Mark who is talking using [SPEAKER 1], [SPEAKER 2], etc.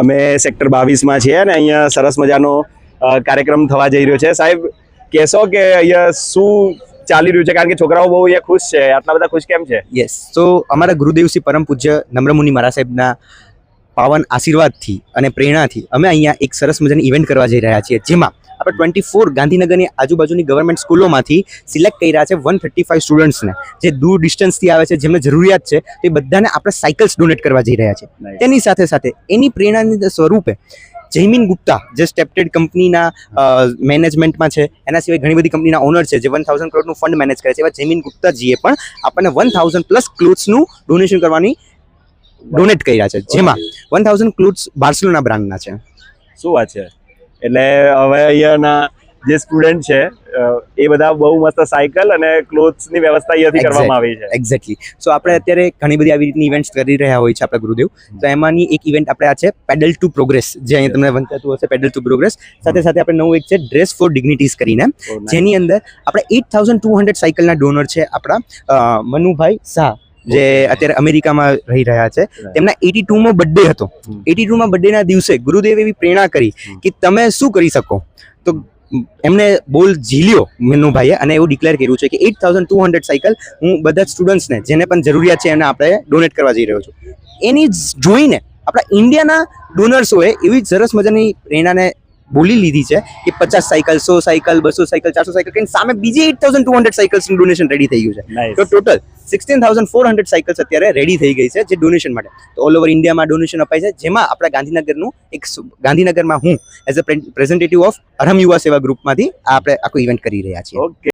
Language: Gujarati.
[SPEAKER 1] અમે સેક્ટર 22માં છીએ અને અહીંયા સરસ મજાનો કાર્યક્રમ થવા જઈ રહ્યો છે. સાહેબ કહેશો કે અહીંયા શું ચાલી રહ્યું છે, કારણ કે છોકરાઓ બહુ અહીંયા ખુશ છે, આટલા બધા ખુશ કેમ છે?
[SPEAKER 2] યસ, તો અમારા ગુરુદેવશ્રી પરમ પૂજ્ય નમ્રમુનિ મહારાજ સાહેબના પાવન આશીર્વાદથી અને પ્રેરણાથી અમે અહીંયા એક સરસ મજાની ઇવેન્ટ કરવા જઈ રહ્યા છીએ, જેમાં આપણે 24 ગાંધીનગરની આજુબાજુની ગવર્મેન્ટ સ્કૂલોમાંથી સિલેક્ટ કરી રહ્યા છે 135 સ્ટુડન્ટ્સને, જે દૂર ડિસ્ટન્સથી આવે છે, જેમને જરૂરિયાત છે, તો એ બધાને આપણે સાયકલ્સ ડોનેટ કરવા જઈ રહ્યા છે. તેની સાથે સાથે એની પ્રેરણાની સ્વરૂપે જયમીન ગુપ્તા જે સ્ટેપ્ટેડ કંપનીના મેનેજમેન્ટમાં છે, એના સિવાય ઘણી બધી કંપનીના ઓનર છે જે 1000 કરોડનું ફંડ મેનેજ કરે છે, એવા જયમીન ગુપ્તાજીએ પણ આપણને 1000+ ક્લોથ્સનું ડોનેશન કરવાની ડોનેટ કર્યા છે, જેમાં 1000 ક્લોથ્સ બાર્સેલોના બ્રાન્ડના છે.
[SPEAKER 1] શું વાત છે! એટલે હવે અહીંયાના જે સ્ટુડન્ટ છે એ બધા બહુ મસ્ત સાયકલ અને ક્લોથ્સની વ્યવસ્થા અહીંયાથી કરવામાં આવી છે.
[SPEAKER 2] એક્ઝેક્ટલી. સો આપણે અત્યારે ઘણી બધી આવી રીતની ઇવેન્ટ્સ કરી રહ્યા હોય છે આપણા ગુરુદેવ, તો એમાંની એક ઇવેન્ટ આપણે આ છે પેડલ ટુ પ્રોગ્રેસ, જે અહીંયા તમને વંચાતું હશે, પેડલ ટુ પ્રોગ્રેસ. સાથે સાથે આપણે નવું એક છે ડ્રેસ ફોર ડિગ્નિટીઝ કરીને, જેની અંદર આપણે 8200 સાયકલના ડોનર છે આપણા મનુભાઈ શાહ, જે અત્યારે અમેરિકામાં રહી રહ્યા છે. તેમના 82મો બર્થડે હતો. 82મા બર્થડેના દિવસે ગુરુદેવે એવી પ્રેરણા કરી કે તમે શું કરી શકો, તો એમને બોલ ઝીલ્યો મનુભાઈએ અને એવું ડિક્લેર કર્યું છે કે 8200 સાયકલ હું બધા સ્ટુડન્ટ્સને જેને પણ જરૂરિયાત છે એને આપણે ડોનેટ કરવા જઈ રહ્યો છું. એની જોઈને આપણા ઇન્ડિયાના ડોનર્સોએ એવી સરસ મજાની પ્રેરણાને બોલી લીધી છે કે 50 સાયકલ, 100 સાયકલ, 200 સાયકલ, 400 સાયકલ કરીને સામે બીજી 8200 સાયકલ્સનું ડોનેશન રેડી થઈ ગયું છે. તો ટોટલ 16400 સાયકલ્સ અત્યારે રેડી થઈ ગઈ છે જે ડોનેશન માટે. તો ઓલ ઓવર ઇન્ડિયામાં ડોનેશન અપાય છે, જેમાં આપણા ગાંધીનગરમાં હું એઝ અ પ્રેઝન્ટેટિવ ઓફ અરહમ યુવા સેવા ગ્રુપમાંથી આપણે આખું ઇવેન્ટ કરી રહ્યા છીએ.
[SPEAKER 1] ઓકે.